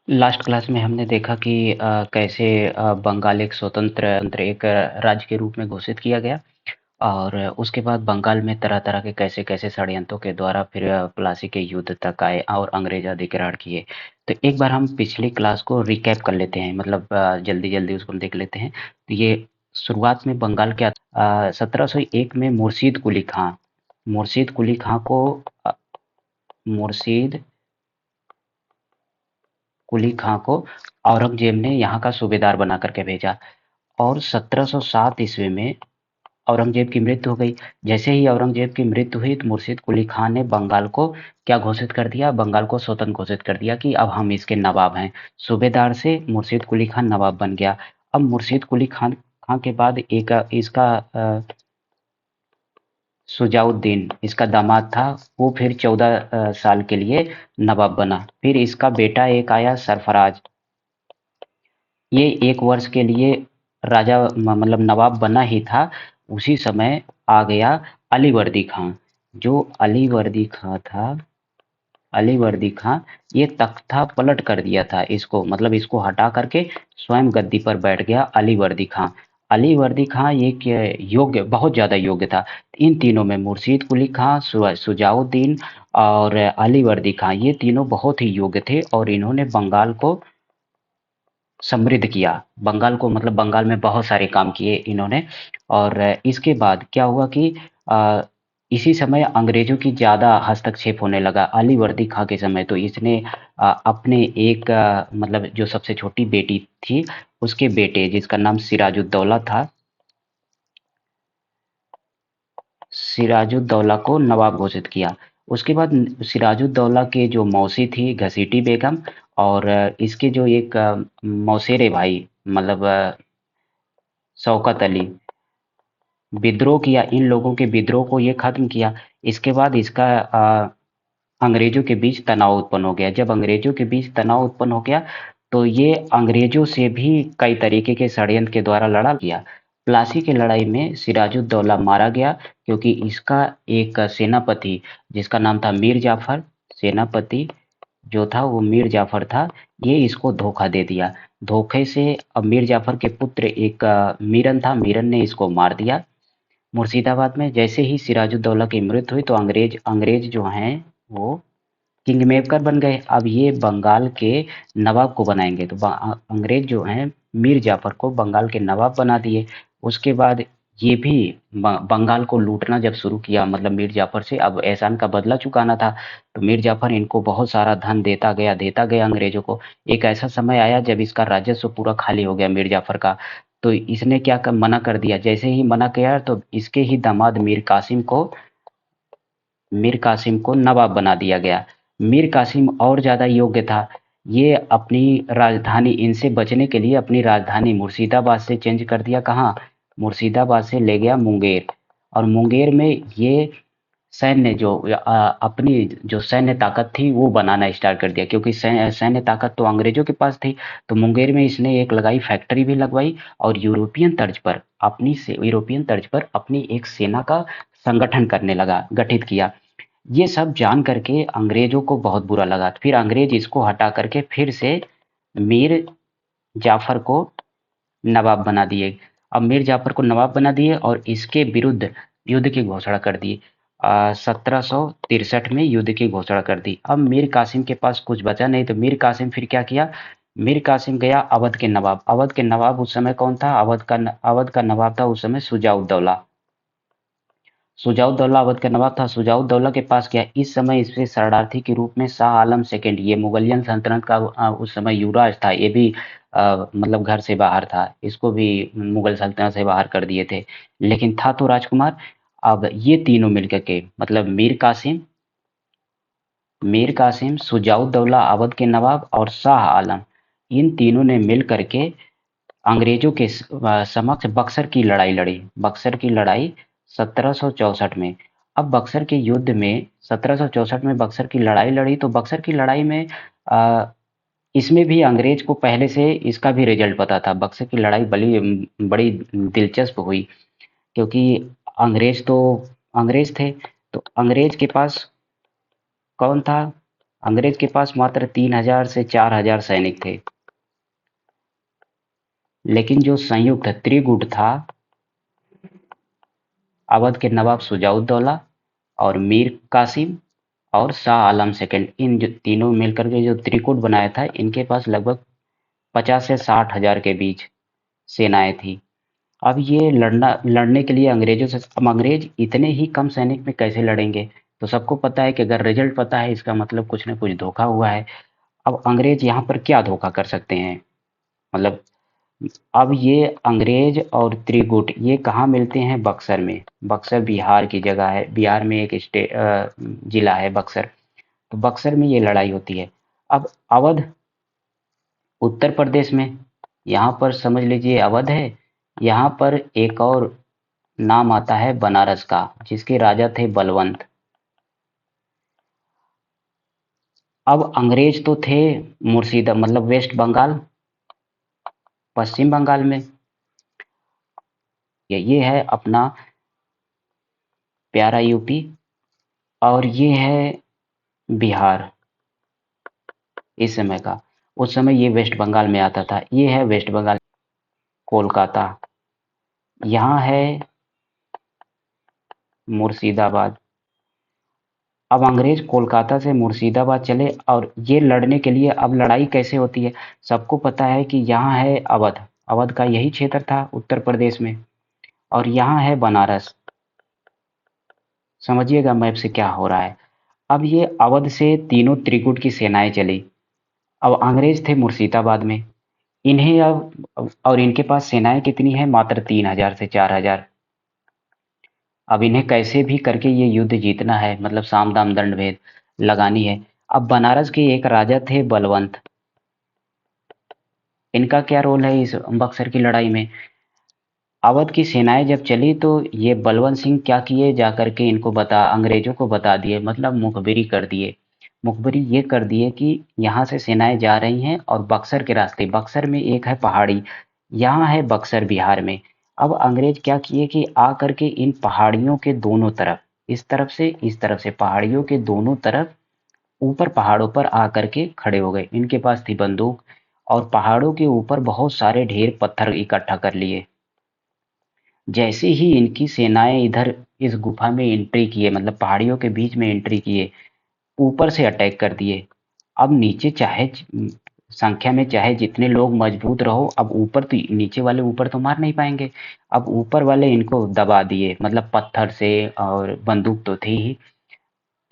Last class में हमने देखा कि कैसे बंगाल एक स्वतंत्र एक राज्य के रूप में घोषित किया गया और उसके बाद बंगाल में तरह-तरह के कैसे-कैसे षड्यंत्रों के द्वारा फिर प्लासी के युद्ध तक आए और अंग्रेज अधिग्रहण किए। तो एक बार हम पिछली क्लास को रिकैप कर लेते हैं, मतलब जल्दी-जल्दी उसको देख लेते हैं। तो ये शुरुआत में बंगाल क्या 1701 में मुर्शीद कुली खां को अ, मुर्शीद कुली खां को औरंगजेब ने यहाँ का सूबेदार बना करके भेजा और 1707 ईस्वी में औरंगजेब की मृत्यु हो गई। जैसे ही औरंगजेब की मृत्यु हुई तो मुर्शीद कुली खान ने बंगाल को क्या घोषित कर दिया, बंगाल को स्वतंत्र घोषित कर दिया कि अब हम इसके नवाब हैं। सूबेदार से मुर्शीद कुली खान नवाब बन गया। अब मुर्शीद कुली खान के बाद एक इसका शुजाउद्दीन इसका दामाद था, वो फिर 14 साल के लिए नवाब बना। फिर इसका बेटा एक आया सरफराज, ये 1 वर्ष के लिए राजा मतलब नवाब बना ही था। उसी समय आ गया अलीवर्दी खां। जो अलीवर्दी खां था, अलीवर्दी खां ये तख्ता पलट कर दिया था इसको, मतलब इसको हटा करके स्वयं गद्दी पर बैठ गया अलीवर्दी खां। अलीवर्दी खां ये योग्य, बहुत ज़्यादा योग्य था। इन तीनों में मुर्शीद कुली खां, शुजाउद्दीन और अलीवर्दी खां ये तीनों बहुत ही योग्य थे और इन्होंने बंगाल को समृद्ध किया। बंगाल को मतलब बंगाल में बहुत सारे काम किए इन्होंने। और इसके बाद क्या हुआ कि अ, इसी समय अंग्रेजों की ज़्यादा हस्तक्षेप होने लगा। अलीवर्दी खां के समय तो इसने अपने एक मतलब जो सबसे छोटी बेटी थी उसके बेटे जिसका नाम सिराजुद्दौला था, सिराजुद्दौला को नवाब घोषित किया। उसके बाद सिराजुद्दौला के जो मौसी थी घसीटी बेगम और इसके जो एक मौसेरे भाई मतलब शौकत अली, विद्रोह किया। इन लोगों के विद्रोह को ये खत्म किया। इसके बाद इसका अंग्रेजों के बीच तनाव उत्पन्न हो गया। जब अंग्रेजों के बीच तनाव उत्पन्न हो गया तो ये अंग्रेजों से भी कई तरीके के षड्यंत्र के द्वारा लड़ा किया। प्लासी की लड़ाई में सिराजुद्दौला मारा गया क्योंकि इसका एक सेनापति जिसका नाम था मीर जाफर, सेनापति जो था वो मीर जाफर था, ये इसको धोखा दे दिया। धोखे से अब मीर जाफर के पुत्र एक मीरन था, मीरन ने इसको मार दिया। मुर्शिदाबाद में जैसे ही सिराजुद्दौला की मृत्यु हुई तो अंग्रेज अंग्रेज जो हैं वो किंग मेकर बन गए। अब ये बंगाल के नवाब को बनाएंगे तो अंग्रेज जो हैं मीर जाफर को बंगाल के नवाब बना दिए। उसके बाद ये भी बंगाल को लूटना जब शुरू किया, मतलब मीर जाफर से अब एहसान का बदला चुकाना था। तो मीर जाफर इनको बहुत सारा धन देता गया अंग्रेजों को। एक ऐसा समय आया जब इसका राजस्व पूरा खाली हो गया मीर जाफर का। तो इसने मना कर दिया। जैसे ही मना किया तो इसके ही दामाद मीर कासिम को नवाब बना दिया गया। मीर कासिम और ज़्यादा योग्य था। ये अपनी राजधानी इनसे बचने के लिए अपनी राजधानी मुर्शिदाबाद से चेंज कर दिया। कहाँ? मुर्शिदाबाद से ले गया मुंगेर। और मुंगेर में ये सैन्य जो अपनी जो सैन्य ताकत थी वो बनाना स्टार्ट कर दिया क्योंकि सैन्य ताकत तो अंग्रेजों के पास थी। तो मुंगेर में इसने एक लगाई, फैक्ट्री भी लगवाई और यूरोपियन तर्ज पर अपनी एक सेना का संगठन करने लगा, गठित किया। ये सब जान करके अंग्रेजों को बहुत बुरा लगा। फिर अंग्रेज इसको हटा करके फिर से मीर जाफर को नवाब बना दिए। अब मीर जाफर को नवाब बना दिए और इसके विरुद्ध युद्ध की घोषणा कर दी। 1763 में युद्ध की घोषणा कर दी। अब मीर कासिम के पास कुछ बचा नहीं तो मीर कासिम फिर क्या किया? मीर कासिम गया अवध के नवाब। अवध के नवाब उस समय कौन था? अवध का नवाब था उस समय सुजाउद्दौला। सुजाउद्दौला अवध का नवाब था। सुजाउद्दौला के पास गया। इस समय इससे शरणार्थी के रूप में शाह आलम सेकंड, ये मुगलियन सल्तनत का उस समय युवराज था। ये भी मतलब घर से बाहर था। इसको भी मुगल सल्तनत से बाहर कर दिए थे, लेकिन था तो राजकुमार। अब ये तीनों मिलकर के मतलब मीर कासिम, सुजाउद्दौला अवध के नवाब और शाह आलम, इन तीनों ने मिल करके अंग्रेजों के समक्ष बक्सर की लड़ाई लड़ी। बक्सर की लड़ाई 1764 में। अब बक्सर के युद्ध में 1764 में बक्सर की लड़ाई लड़ी तो बक्सर की लड़ाई में आ, इसमें भी अंग्रेज को पहले से इसका भी रिजल्ट पता था। बक्सर की लड़ाई बड़ी बड़ी दिलचस्प हुई क्योंकि अंग्रेज तो अंग्रेज थे। तो अंग्रेज के पास कौन था? अंग्रेज के पास मात्र 3000 से 4000 सैनिक थे, लेकिन जो संयुक्त त्रिगुट था, अवध के नवाब शुजाउद्दौला और मीर कासिम और शाह आलम सेकंड, इन जो तीनों मिलकर के जो त्रिकूट बनाया था, इनके पास लगभग 50 से 60 हजार के बीच सेनाएं थी। अब ये लड़ने के लिए अंग्रेजों से, अब अंग्रेज इतने ही कम सैनिक में कैसे लड़ेंगे? तो सबको पता है कि अगर रिजल्ट पता है, इसका मतलब कुछ न कुछ धोखा हुआ है। अब अंग्रेज यहाँ पर क्या धोखा कर सकते हैं? मतलब अब ये अंग्रेज और त्रिगुट ये कहाँ मिलते हैं? बक्सर में। बक्सर बिहार की जगह है, बिहार में एक जिला है बक्सर। तो बक्सर में ये लड़ाई होती है। अब अवध उत्तर प्रदेश में, यहाँ पर समझ लीजिए अवध है। यहाँ पर एक और नाम आता है बनारस का, जिसके राजा थे बलवंत। अब अंग्रेज तो थे मतलब वेस्ट बंगाल, पश्चिम बंगाल में। ये है अपना प्यारा यूपी, और ये है बिहार इस समय का। उस समय ये वेस्ट बंगाल में आता था। ये है वेस्ट बंगाल, कोलकाता। यहाँ है मुर्शिदाबाद। अब अंग्रेज कोलकाता से मुर्शिदाबाद चले, और ये लड़ने के लिए, अब लड़ाई कैसे होती है? सबको पता है कि यहाँ है अवध, अवध का यही क्षेत्र था उत्तर प्रदेश में, और यहाँ है बनारस। समझिएगा मैप से क्या हो रहा है। अब ये अवध से तीनों त्रिकूट की सेनाएं चली। अब अंग्रेज थे मुर्शिदाबाद में। इन्हें अब और इनके पास सेनाएं कितनी है? मात्र 3000 से 4000। अब इन्हें कैसे भी करके ये युद्ध जीतना है, मतलब साम दाम दंड भेद लगानी है। अब बनारस के एक राजा थे बलवंत। इनका क्या रोल है इस बक्सर की लड़ाई में? अवध की सेनाएं जब चली, तो ये बलवंत सिंह क्या किए, जाकर के इनको अंग्रेजों को बता दिए, मतलब मुखबिरी कर दिए। मुखबिरी ये कर दिए कि यहाँ से सेनाएं जा रही हैं, और बक्सर के रास्ते, बक्सर में एक है पहाड़ी, यहाँ है बक्सर बिहार में। अब अंग्रेज क्या किए कि आ करके इन पहाड़ियों के दोनों तरफ, इस तरफ से इस तरफ से, पहाड़ियों के दोनों तरफ, ऊपर पहाड़ों पर आकर के खड़े हो गए। इनके पास थी बंदूक, और पहाड़ों के ऊपर बहुत सारे ढेर पत्थर इकट्ठा कर लिए। जैसे ही इनकी सेनाएं इधर इस गुफा में एंट्री किए, मतलब पहाड़ियों के बीच में एंट्री किए, ऊपर से अटैक कर दिए। अब नीचे चाहे संख्या में चाहे जितने लोग मजबूत रहो, अब ऊपर तो नीचे वाले ऊपर तो मार नहीं पाएंगे। अब ऊपर वाले इनको दबा दिए, मतलब पत्थर से, और बंदूक तो थी ही।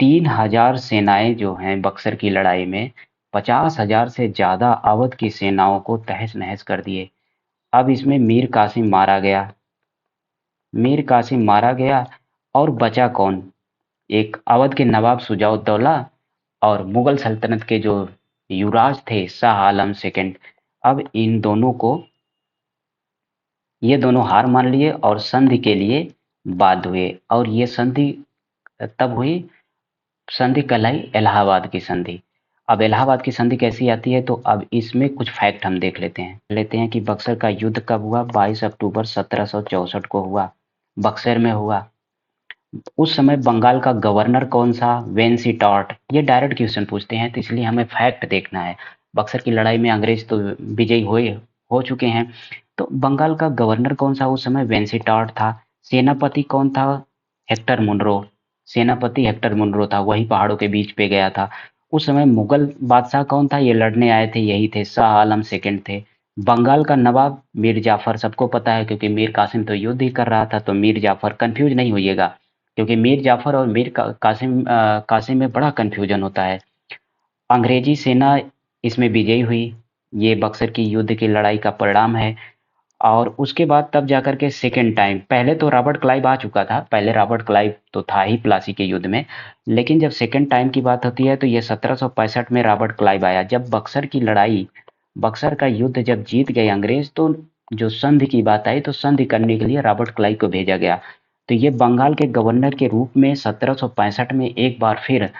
3000 सेनाएं जो हैं बक्सर की लड़ाई में, 50,000 से ज्यादा अवध की सेनाओं को तहस नहस कर दिए। अब इसमें मीर कासिम मारा गया। मीर कासिम मारा गया, और बचा कौन? एक अवध के नवाब शुजाउद्दौला, और मुगल सल्तनत के जो युवराज थे शाह आलम सेकंड। अब इन दोनों को, ये दोनों हार मान लिए और संधि के लिए बाध्य हुए। और ये संधि तब हुई, संधि कहलाई इलाहाबाद की संधि। अब इलाहाबाद की संधि कैसी आती है, तो अब इसमें कुछ फैक्ट हम देख लेते हैं कि बक्सर का युद्ध कब हुआ। 22 अक्टूबर 1764 को हुआ, बक्सर में हुआ। उस समय बंगाल का गवर्नर कौन सा? वेंसीटॉर्ट। ये डायरेक्ट क्वेश्चन पूछते हैं, तो इसलिए हमें फैक्ट देखना है। बक्सर की लड़ाई में अंग्रेज तो विजयी हो चुके हैं। तो बंगाल का गवर्नर कौन सा उस समय? वेंसीटॉर्ट था। सेनापति कौन था? Hector Munro. सेनापति हेक्टर मुनरो था, वही पहाड़ों के बीच पे गया था। उस समय मुगल बादशाह कौन था? ये लड़ने आए थे, यही थे, शाह आलम सेकंड थे। बंगाल का नवाब मीर जाफर, सबको पता है, क्योंकि मीर कासिम तो युद्ध ही कर रहा था। तो मीर जाफर, कंफ्यूज नहीं होइएगा, क्योंकि मीर जाफर और कासिम में बड़ा कन्फ्यूजन होता है। अंग्रेजी सेना इसमें विजयी हुई। ये बक्सर की युद्ध की लड़ाई का परिणाम है। और उसके बाद तब जाकर के सेकेंड टाइम, पहले तो रॉबर्ट क्लाइव आ चुका था, पहले रॉबर्ट क्लाइव तो था ही प्लासी के युद्ध में। लेकिन जब सेकेंड टाइम की बात होती है, तो ये 1765 में रॉबर्ट क्लाइव आया, जब बक्सर की लड़ाई, बक्सर का युद्ध जब जीत गए अंग्रेज, तो जो संधि की बात आई, तो संधि करने के लिए रॉबर्ट क्लाइव को भेजा गया। तो ये बंगाल के गवर्नर के रूप में 1765 में एक बार फिर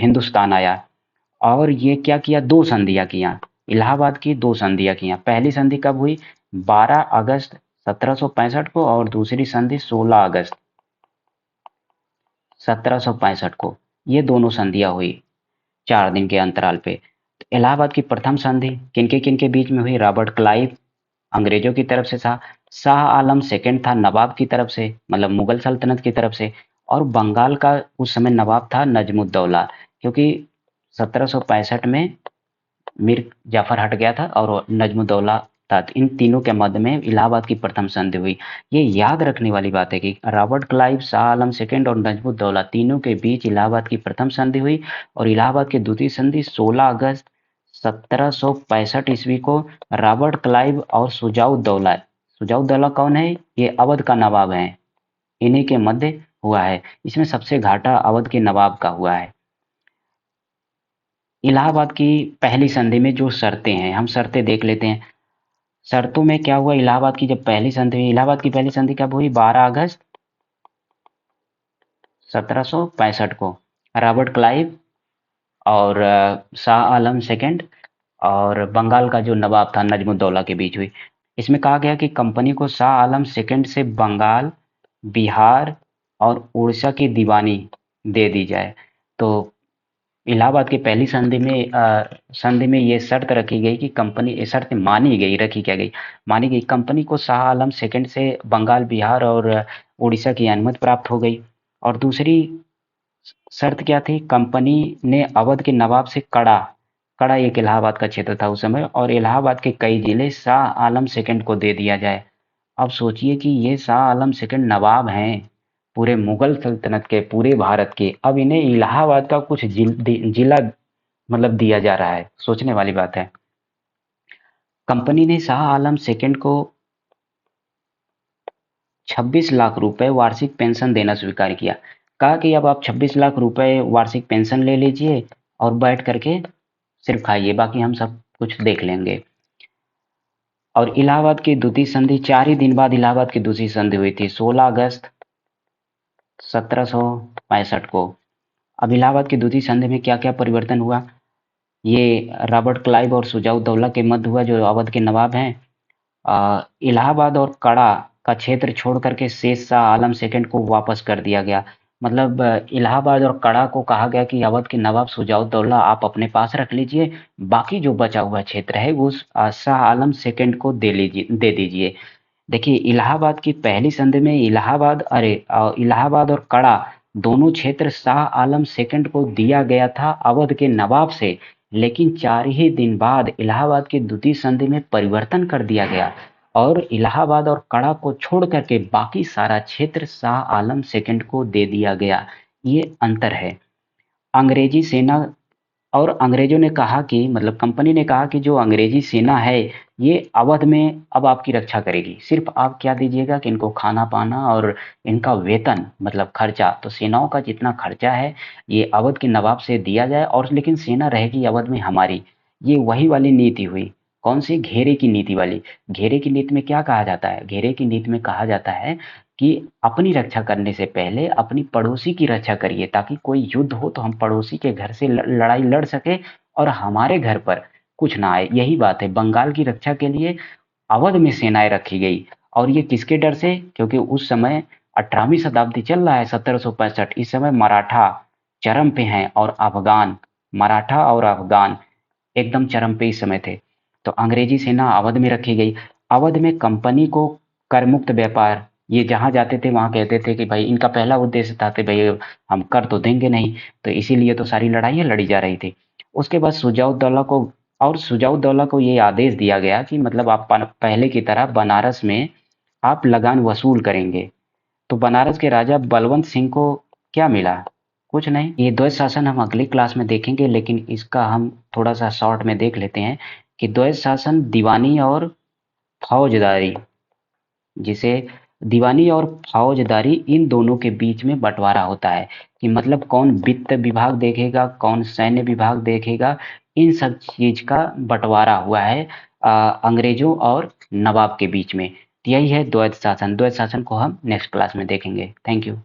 हिंदुस्तान आया। और ये क्या किया? दो संधियां किया, इलाहाबाद की दो संधियां किया। पहली संधि कब हुई? 12 अगस्त 1765 को, और दूसरी संधि 16 अगस्त 1765 को। ये दोनों संधियां हुई। 4 दिन के अंतराल पे। तो इलाहाबाद की प्रथम संधि किनके बीच में हुई? रॉबर्ट क्लाइव अंग्रेजों की तरफ से था, शाह आलम सेकंड था नवाब की तरफ से, मतलब मुगल सल्तनत की तरफ से, और बंगाल का उस समय नवाब था नजमुद्दौला, क्योंकि 1765 में मीर जाफर हट गया था और नजमुद्दौला था। तो इन तीनों के मध्य में इलाहाबाद की प्रथम संधि हुई। ये याद रखने वाली बात है कि Robert Clive, Shah Alam second और नजमुद्दौला तीनों के बीच इलाहाबाद की प्रथम संधि हुई, और इलाहाबाद की द्वितीय संधि 16 अगस्त 1765 ईस्वी को रॉबर्ट क्लाइव और शुजाउद्दौला कौन है? ये अवध का नवाब है, इन्हीं के मध्य हुआ है। इसमें सबसे घाटा अवध के नवाब का हुआ है। इलाहाबाद की पहली संधि में जो शर्तें हैं, हम शर्तें देख लेते हैं। शर्तों में क्या हुआ? इलाहाबाद की जब पहली संधि हुई, इलाहाबाद की पहली संधि कब हुई? 12 अगस्त 1765 को रॉबर्ट क्लाइव और शाह आलम सेकंड और बंगाल का जो नवाब था नजमुद्दौला के बीच हुई। इसमें कहा गया कि कंपनी को शाह आलम सेकंड से बंगाल, बिहार और उड़ीसा की दीवानी दे दी जाए। तो इलाहाबाद की पहली संधि में ये शर्त रखी गई कि कंपनी, ये शर्त मानी गई, रखी क्या गई? मानी गई कंपनी को शाह आलम सेकंड से बंगाल, बिहार और उड़ीसा की अनुमति प्राप्त हो गई। और दूसरी शर्त क्या थी? कंपनी ने अवध के नवाब से कड़ा एक इलाहाबाद का क्षेत्र था उस समय, और इलाहाबाद के कई जिले शाह आलम सेकंड को दे दिया जाए। अब सोचिए कि ये शाह आलम सेकंड नवाब हैं पूरे मुगल सल्तनत के, पूरे भारत के, अब इन्हें इलाहाबाद का कुछ जिला मतलब दिया जा रहा है। सोचने वाली बात है। कंपनी ने शाह आलम सेकंड को 26 लाख रुपए वार्षिक पेंशन देना स्वीकार किया। कहा कि अब आप 26 लाख रुपए वार्षिक पेंशन ले लीजिए और बैठ करके सिर्फ खाइए, बाकी हम सब कुछ देख लेंगे। और इलाहाबाद की द्वितीय संधि 4 ही दिन बाद इलाहाबाद की दूसरी संधि हुई थी, 16 अगस्त 1765 को। अब इलाहाबाद की द्वितीय संधि में क्या क्या परिवर्तन हुआ? ये रॉबर्ट क्लाइव और शुजाउद्दौला के मध्य हुआ, जो अवध के नवाब हैं। इलाहाबाद और कड़ा का क्षेत्र छोड़ करके शेष शाह आलम सेकंड को वापस कर दिया गया। मतलब इलाहाबाद और कड़ा को कहा गया कि अवध के नवाब शुजाउद्दौला आप अपने पास रख लीजिए, बाकी जो बचा हुआ क्षेत्र है वो शाह आलम सेकंड को दे दीजिए। देखिए, इलाहाबाद की पहली संधि में इलाहाबाद और कड़ा दोनों क्षेत्र शाह आलम सेकंड को दिया गया था अवध के नवाब से, लेकिन 4 ही दिन बाद इलाहाबाद की द्वितीय संधि में परिवर्तन कर दिया गया और इलाहाबाद और कड़ा को छोड़ करके बाकी सारा क्षेत्र शाह आलम सेकंड को दे दिया गया। ये अंतर है। अंग्रेजी सेना और अंग्रेजों ने कहा कि, मतलब कंपनी ने कहा कि जो अंग्रेजी सेना है ये अवध में अब आपकी रक्षा करेगी। सिर्फ आप क्या दीजिएगा कि इनको खाना पाना और इनका वेतन, मतलब खर्चा, तो सेनाओं का जितना खर्चा है ये अवध के नवाब से दिया जाए, और लेकिन सेना रहेगी अवध में हमारी। ये वही वाली नीति हुई। कौन सी? घेरे की नीति वाली। घेरे की नीति में क्या कहा जाता है? घेरे की नीति में कहा जाता है कि अपनी रक्षा करने से पहले अपनी पड़ोसी की रक्षा करिए, ताकि कोई युद्ध हो तो हम पड़ोसी के घर से लड़ाई लड़ सके और हमारे घर पर कुछ ना आए। यही बात है, बंगाल की रक्षा के लिए अवध में सेनाएं रखी गई। और ये किसके डर से? क्योंकि उस समय 18वीं शताब्दी चल रहा है, 1765। इस समय मराठा चरम पे हैं और अफगान, मराठा और अफगान एकदम चरम पे इस समय थे। तो अंग्रेजी सेना अवध में रखी गई। अवध में कंपनी को कर मुक्त व्यापार, ये जहाँ जाते थे वहाँ कहते थे कि भाई, इनका पहला उद्देश्य था कि भाई हम कर तो देंगे नहीं, तो इसीलिए तो सारी लड़ाइयाँ लड़ी जा रही थी। उसके बाद सुजाउद्दौला को ये आदेश दिया गया कि मतलब आप पहले की तरह बनारस में आप लगान वसूल करेंगे। तो बनारस के राजा बलवंत सिंह को क्या मिला? कुछ नहीं। ये द्वैत शासन हम अगली क्लास में देखेंगे, लेकिन इसका हम थोड़ा सा शॉर्ट में देख लेते हैं कि द्वैत शासन दीवानी और फौजदारी, जिसे दीवानी और फौजदारी, इन दोनों के बीच में बंटवारा होता है कि मतलब कौन वित्त विभाग देखेगा, कौन सैन्य विभाग देखेगा। इन सब चीज का बंटवारा हुआ है अंग्रेजों और नवाब के बीच में। यही है द्वैत शासन। द्वैत शासन को हम नेक्स्ट क्लास में देखेंगे। Thank you.